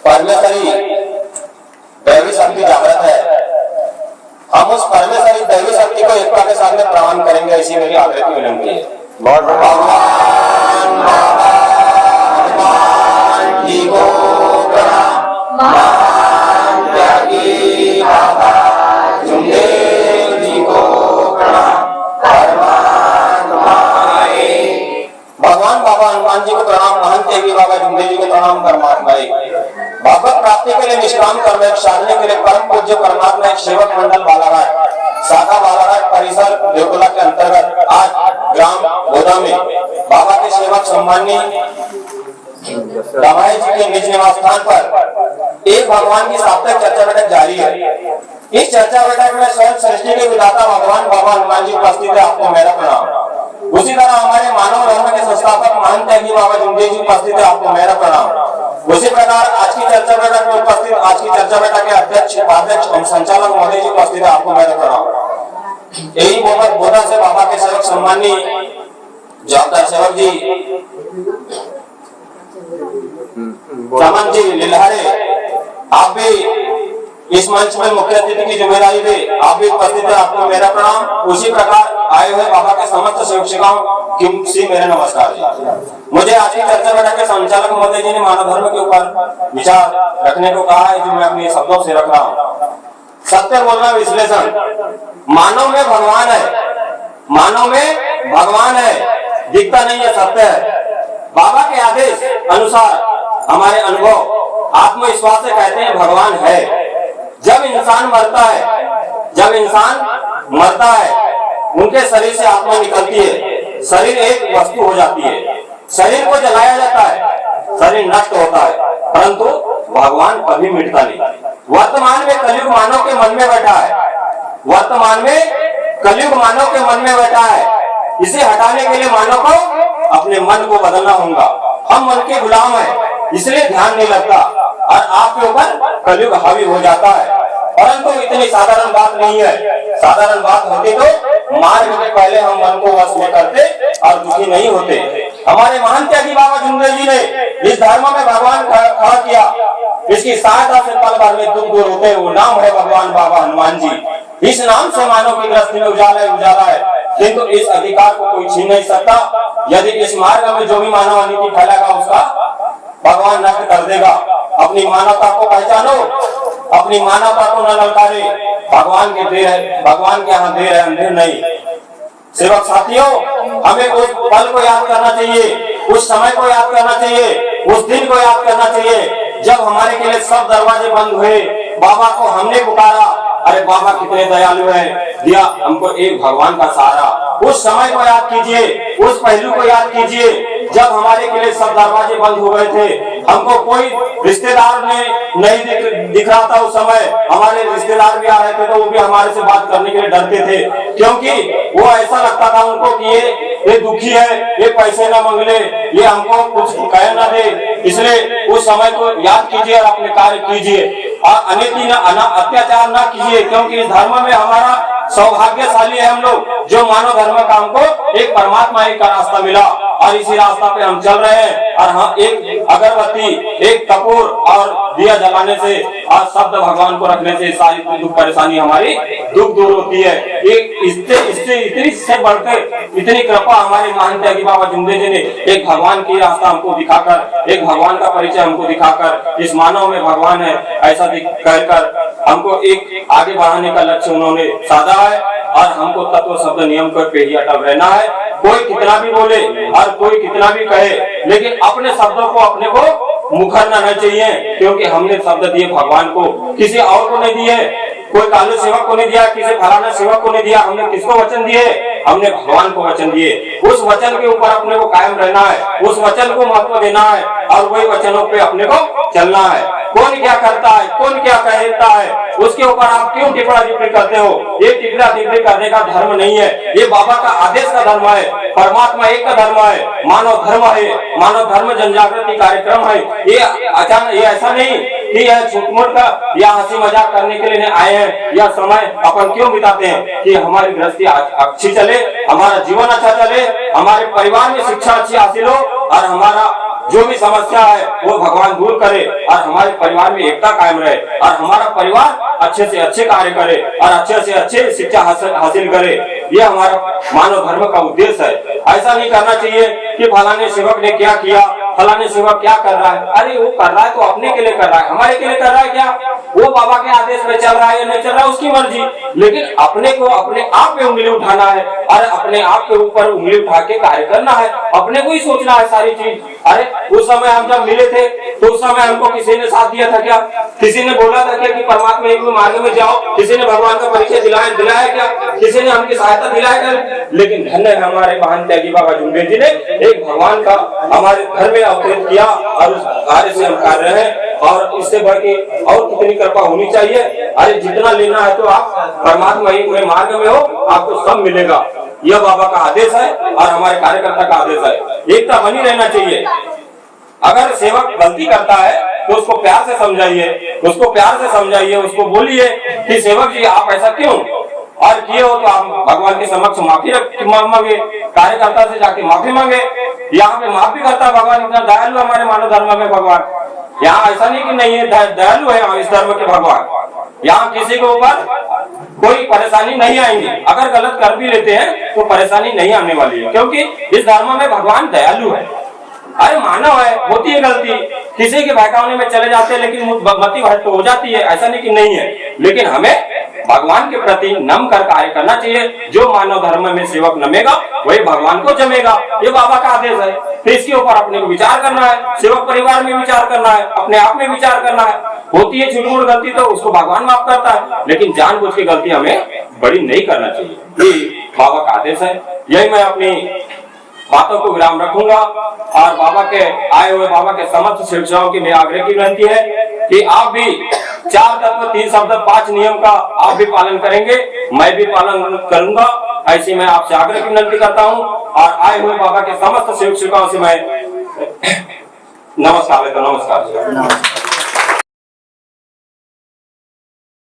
परमेश्वरी दैवी शक्ति जागृत है। हम उस परमेश्वरी दैवी शक्ति को एकता के साथ में प्रणाम करेंगे, ऐसी मेरी आग्रह की विनती है। भगवान जी को प्रणाम, महान त्यागी बाबा जुमदेव जी को प्रणाम, भगवान बाबा हनुमान जी को प्रणाम, महान त्यागी बाबा जुमदेव जी को प्रणाम, परमात्मा भागवत प्राप्ति के लिए निष्काम कर्म एक साधने के लिए परम पूज्य परमात्मा एक सेवक मंडल बालाघाट शाखा बालाघाट परिसर देवकुला के अंतर्गत आज ग्राम गोदा में बाबा के सेवक सम्माननीय रमाई जी के निज निवास स्थान पर एक भगवान की साप्ताहिक चर्चा बैठक जारी है। इस चर्चा बैठक में स्वयं सृष्टि के विधाता भगवान बाबा हनुमान जी उपस्थित है, आपको मेरा प्रणाम। उसी तरह हमारे मानव धर्म के संस्थापक महान त्यागी बाबा जुमदेव जी उपस्थित है, आपको मेरा प्रणाम। उसी प्रकार आज की चर्चा बैठक में उपस्थित आज की चर्चा बैठक के अध्यक्ष उपाध्यक्ष एवं संचालक महोदय जी उपस्थित है, आपको मेरा प्रणाम। यही बोधा से बाबा के सेवक सम्माननीय जवाबदार सेवक जी चमन जी लिल्हारे, आप भी इस मंच में मुख्य अतिथि की जिम्मेदारी दे, आप भी उपस्थित है, आपको मेरा प्रणाम। उसी प्रकार आए हुए बाबा के समस्त सेवकों की मेरे नमस्कार जी। मुझे आज की चर्चा बैठक के संचालक महोदय जी ने मानव धर्म के ऊपर विचार रखने को कहा है, जो मैं अपने शब्दों से रख रहा हूँ। सत्य बोलना विश्लेषण, मानव में भगवान है, मानव में भगवान है, दिखता नहीं है, सत्य है। बाबा के आदेश अनुसार हमारे अनुभव आत्मविश्वास से कहते हैं भगवान है। जब इंसान मरता है उनके शरीर से आत्मा निकलती है, शरीर एक वस्तु हो जाती है, शरीर को जलाया जाता है, शरीर नष्ट होता है, परंतु भगवान कभी मिटता नहीं। वर्तमान में कलयुग मानव के मन में बैठा है, वर्तमान में कलयुग मानव के मन में बैठा है। इसे हटाने के लिए मानव को अपने मन को बदलना होगा। हम मन के गुलाम हैं, इसलिए ध्यान नहीं लगता और आपके ऊपर कलयुग हावी हो जाता है। परंतु इतनी साधारण बात नहीं है, साधारण बात होती तो मार्ग के पहले हम मन को वश में करते और दुखी नहीं होते। हमारे महान त्यागी बाबा जुमदेव जी ने इस धर्म में भगवान खड़ा किया, इसकी सहायता से पल भर में दुख दूर होते। वो नाम है भगवान बाबा हनुमान जी। इस नाम से मानव की गृहस्थी में उजाला है, किंतु इस अधिकार को कोई छीन नहीं सकता। यदि इस मार्ग में जो भी मानव अनिति फैलाएगा उसका भगवान नष्ट कर देगा। अपनी मानवता को पहचानो, अपनी मानवता को न ललकारे। भगवान के देर है, भगवान के यहाँ देर है, अंधेर नहीं। सेवक साथियों, हमें उस पल को याद करना चाहिए, उस समय को याद करना चाहिए, उस दिन को याद करना चाहिए जब हमारे के लिए सब दरवाजे बंद हुए, बाबा को हमने पुकारा, अरे बाबा कितने दयालु है, दिया हमको एक भगवान का सहारा। उस समय को याद कीजिए, उस पहलू को याद कीजिए जब हमारे के लिए सब दरवाजे बंद हो गए थे, हमको कोई रिश्तेदार ने नहीं दिख रहा था। उस समय हमारे रिश्तेदार भी आ रहे थे तो वो भी हमारे से बात करने के लिए डरते थे, क्योंकि वो ऐसा लगता था उनको कि ये दुखी है, ये पैसे न मांगले, ये हमको कुछ कह न दे। इसलिए उस समय को याद कीजिए और अपने कार्य कीजिए और अनिति अत्याचार न कीजिए, क्योंकि इस धर्म में हमारा सौभाग्यशाली है हम लोग जो मानव धर्म का हमको एक परमात्मा एक का रास्ता मिला और इसी रास्ता पे हम चल रहे हैं। और हाँ, एक अगरबत्ती, एक कपूर और दिया जलाने से और शब्द भगवान को रखने से सारी दुख परेशानी हमारी दुख दूर होती है। इससे इतनी से बढ़कर इतनी कृपा हमारे महान त्यागी बाबा जुमदेव जी ने एक भगवान की रास्ता हमको दिखाकर, एक भगवान का परिचय हमको दिखाकर, इस मानव में भगवान है ऐसा कहकर हमको एक आगे बढ़ाने का लक्ष्य उन्होंने साधा है। और हमको तत्व शब्द नियम पे ही अटल रहना है। कोई कितना भी बोले और कोई कितना भी कहे, लेकिन अपने शब्दों को अपने को मुखरना नहीं चाहिए, क्योंकि हमने शब्द दिए भगवान को, किसी और को नहीं दिए। कोई कालू सेवक को नहीं दिया, किसी फलाना सेवक को नहीं दिया। हमने किसको वचन दिए? हमने भगवान को वचन दिए। उस वचन के ऊपर अपने को कायम रहना है, उस वचन को महत्व देना है और वही वचनों पे अपने को चलना है। कौन क्या करता है, कौन क्या कहता है, उसके ऊपर आप क्यों टिप्पणी टिप्पणी करते हो? ये टिप्पणी टिप्पणी करने का धर्म नहीं है, ये बाबा का आदेश का धर्म है। परमात्मा एक का धर्म है, मानव धर्म है, मानव धर्म जनजागृति कार्यक्रम है। ये अचानक, ये ऐसा नहीं कि यह छुटमुट का या हंसी मजाक करने के लिए आए हैं। यह समय अपन क्यों बिताते हैं कि हमारी गृहस्थी अच्छी चले, हमारा जीवन अच्छा चले, हमारे परिवार में शिक्षा अच्छी हासिल हो और हमारा जो भी समस्या है वो भगवान दूर करे और हमारे परिवार में एकता कायम रहे और हमारा परिवार अच्छे से अच्छे कार्य करे और अच्छे से अच्छे शिक्षा हासिल करे। ये हमारा मानव धर्म का उद्देश्य है। ऐसा नहीं करना चाहिए कि फलाने सेवक ने क्या किया, फलाने सेवक क्या कर रहा है। अरे वो कर रहा है तो अपने के लिए कर रहा है, हमारे के लिए कर रहा है क्या? वो बाबा के आदेश में चल रहा है या नहीं चल रहा है उसकी मर्जी, लेकिन अपने को अपने आप पे उंगली उठाना है और अपने आप के ऊपर उंगली उठा के कार्य करना है, अपने को ही सोचना है सारी चीज। अरे उस समय हम जब मिले थे तो उस समय हमको किसी ने साथ दिया था क्या? किसी ने बोला था क्या कि परमात्मा एक मार्ग में जाओ? किसी ने भगवान का परिचय दिलाया क्या? किसी ने हमकी सहायता दिलाया क्या? लेकिन धन्य है हमारे महान त्यागी बाबा जुम्बे जी ने एक भगवान का हमारे घर में अवतरित किया और उस कार्य से हम कर रहे हैं। और इससे बढ़ के और कितनी कृपा होनी चाहिए। अरे जितना लेना है तो आप परमात्मा एक में मार्ग में हो, आपको सब मिलेगा। यह बाबा का आदेश है और हमारे कार्यकर्ता का आदेश है। एकता बनी रहना चाहिए। अगर सेवक गलती करता है तो उसको प्यार से समझाइए, उसको बोलिए कि सेवक जी आप ऐसा क्यों और किए हो तो आप भगवान के समक्ष माफी मांगे, कार्यकर्ता से जाके माफी मांगे। यहाँ पे माफी करता है भगवान, इतना दयालु हमारे मानव धर्म में भगवान। यहाँ ऐसा नहीं कि नहीं है, दयालु है इस धर्म के भगवान। यहाँ किसी के ऊपर कोई परेशानी नहीं आएंगी। अगर गलत कर भी लेते हैं तो परेशानी नहीं आने वाली है, क्योंकि इस धर्म में भगवान दयालु है। अरे मानव है, होती है गलती, किसी के बहकाने में चले जाते हैं लेकिन मति भ्रष्ट हो जाती है, ऐसा नहीं कि नहीं है। लेकिन हमें भगवान के प्रति नम कर कार्य करना चाहिए। जो मानव धर्म में सेवक नमेगा वही भगवान को जमेगा, ये बाबा का आदेश है। तो इसके ऊपर अपने को विचार करना है, सेवक परिवार में विचार करना है, अपने आप में विचार करना है। होती है छोटी मोटी गलती तो उसको भगवान माफ करता है, लेकिन जानबूझ के गलती हमें बड़ी नहीं करना चाहिए। ये बाबा का आदेश है। यही मैं अपनी बातों को विराम रखूंगा और बाबा के आए हुए बाबा के समस्त शिक्षाओं की मेरी आग्रह की विनती है कि आप भी 4 तत्व 3 शब्द 5 नियम का आप भी पालन करेंगे, मैं भी पालन करूंगा। ऐसी मैं आपसे आग्रह की विनती करता हूं और आए हुए बाबा के समस्त शिक्षकों से मैं नमस्कार।